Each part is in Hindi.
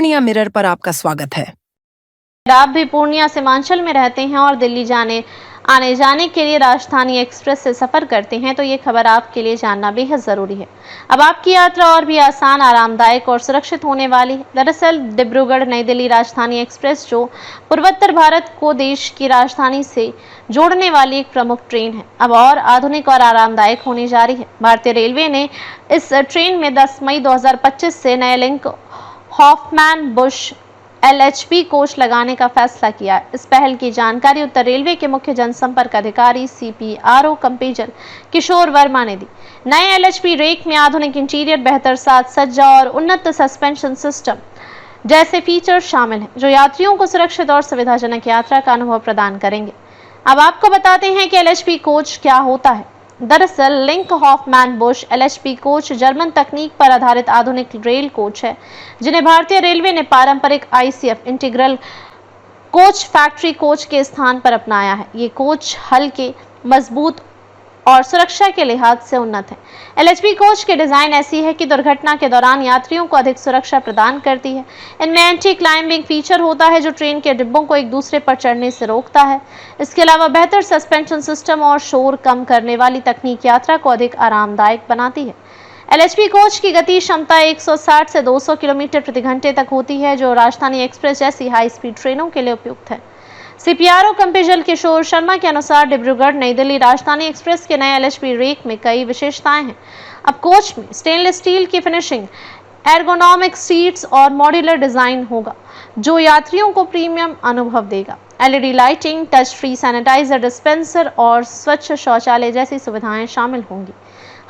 पूर्णिया मिरर पर आपका स्वागत है। आप भी पूर्णिया सीमांचल में रहते हैं और दिल्ली आने जाने के लिए राजधानी एक्सप्रेस से सफर करते हैं तो ये खबर आपके लिए जानना बेहद जरूरी है। अब आपकी यात्रा और भी आसान, आरामदायक और सुरक्षित होने वाली है। दरअसल डिब्रूगढ़ नई दिल्ली राजधानी एक्सप्रेस जो पूर्वोत्तर भारत को देश की राजधानी से जोड़ने वाली एक प्रमुख ट्रेन है, अब और आधुनिक और आरामदायक होने जा रही है। भारतीय रेलवे ने इस ट्रेन में 10 मई 2025 से नए Linke Hofmann Busch LHB coach लगाने का फैसला किया। इस पहल की जानकारी उत्तर रेलवे के मुख्य जनसंपर्क अधिकारी CPRO कंपेजल किशोर वर्मा ने दी। नए LHB रेक में आधुनिक इंटीरियर, बेहतर साज सज्जा और उन्नत सस्पेंशन सिस्टम जैसे फीचर शामिल हैं, जो यात्रियों को सुरक्षित और सुविधाजनक यात्रा का अनुभव प्रदान करेंगे। अब आपको बताते हैं कि LHB कोच क्या होता है। दरअसल Linke Hofmann Busch LHB coach German तकनीक पर आधारित आधुनिक रेल कोच है, जिन्हें भारतीय रेलवे ने पारंपरिक ICF integral coach factory coach के स्थान पर अपनाया है। ये कोच हल्के, मजबूत और सुरक्षा के लिहाज से उन्नत है। LHB कोच की डिजाइन ऐसी है कि दुर्घटना के दौरान यात्रियों को अधिक सुरक्षा प्रदान करती है। इनमें एंटी क्लाइंबिंग फीचर होता है, जो ट्रेन के डिब्बों को एक दूसरे पर चढ़ने से रोकता है। इसके अलावा बेहतर सस्पेंशन सिस्टम और शोर कम करने वाली तकनीक यात्रा को अधिक आरामदायक बनाती है। LHB कोच की गति क्षमता 160 से 200 किलोमीटर प्रति घंटे तक होती है, जो राजधानी एक्सप्रेस जैसी हाई स्पीड ट्रेनों के लिए उपयुक्त है। CPRO कंपेजल किशोर शर्मा के अनुसार डिब्रूगढ़ नई दिल्ली राजधानी एक्सप्रेस के नए LHB रेक में कई विशेषताएं हैं। अब कोच में स्टेनलेस स्टील की फिनिशिंग, एर्गोनॉमिक सीट्स और मॉड्यूलर डिजाइन होगा, जो यात्रियों को प्रीमियम अनुभव देगा। LED lighting, touch free sanitiser dispenser और स्वच्छ शौचालय जैसी सुविधाएं शामिल होंगी।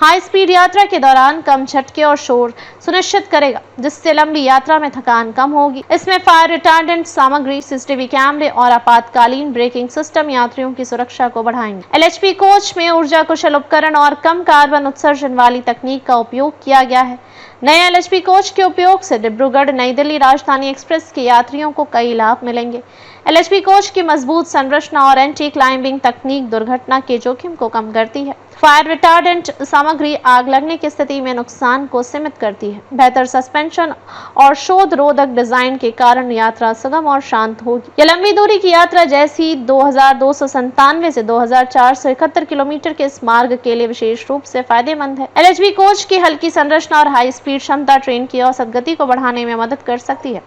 हाई स्पीड यात्रा के दौरान कम झटके और शोर सुनिश्चित करेगा, जिससे लंबी यात्रा में थकान कम होगी। इसमें फायर रिटार्डेंट सामग्री, CCTV कैमरे और आपातकालीन ब्रेकिंग सिस्टम यात्रियों की सुरक्षा को बढ़ाएंगे। LHB कोच में ऊर्जा कुशल उपकरण और कम कार्बन उत्सर्जन वाली तकनीक का उपयोग किया गया है। नए LHB कोच के उपयोग से डिब्रूगढ़ नई दिल्ली राजधानी एक्सप्रेस के यात्रियों को कई लाभ मिलेंगे। LHB कोच की मजबूत संरचना और एंटी क्लाइंबिंग तकनीक दुर्घटना के जोखिम को कम करती है। फायर रिटार्डेंट सामग्री आग लगने की स्थिति में नुकसान को सीमित करती है। बेहतर सस्पेंशन और शोध रोधक डिजाइन के कारण यात्रा सुगम और शांत होगी। यह लंबी दूरी की यात्रा जैसी 2297 से 2471 किलोमीटर के इस मार्ग के लिए विशेष रूप से फायदेमंद है। LHB कोच की हल्की संरचना और हाई स्पीड क्षमता ट्रेन की औसत गति को बढ़ाने में मदद कर सकती है,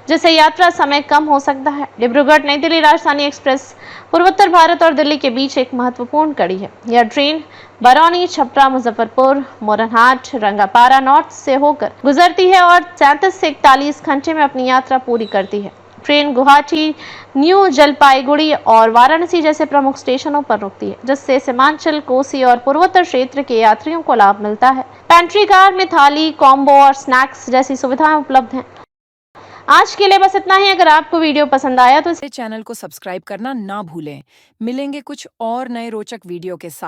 जिससे यात्रा समय कम हो सकता है। डिब्रूगढ़ नई दिल्ली राजधानी एक्सप्रेस पूर्वोत्तर भारत और दिल्ली के बीच एक महत्वपूर्ण कड़ी है। यह ट्रेन बरौनी, छपरा, मुजफ्फरपुर, मोरनहाट, रंगापारा नॉर्थ से होकर गुजरती है और 37 से 41 घंटे में अपनी यात्रा पूरी करती है। ट्रेन गुवाहाटी, न्यू जलपाईगुड़ी और वाराणसी जैसे प्रमुख स्टेशनों पर रुकती है, जिससे सीमांचल, कोसी और पूर्वोत्तर क्षेत्र के यात्रियों को लाभ मिलता है। पेंट्री कार में थाली, कॉम्बो और स्नैक्स जैसी सुविधाएं उपलब्ध हैं। आज के लिए बस इतना ही। अगर आपको वीडियो पसंद आया तो इस चैनल को सब्सक्राइब करना ना भूलें। मिलेंगे कुछ और नए रोचक वीडियो के साथ।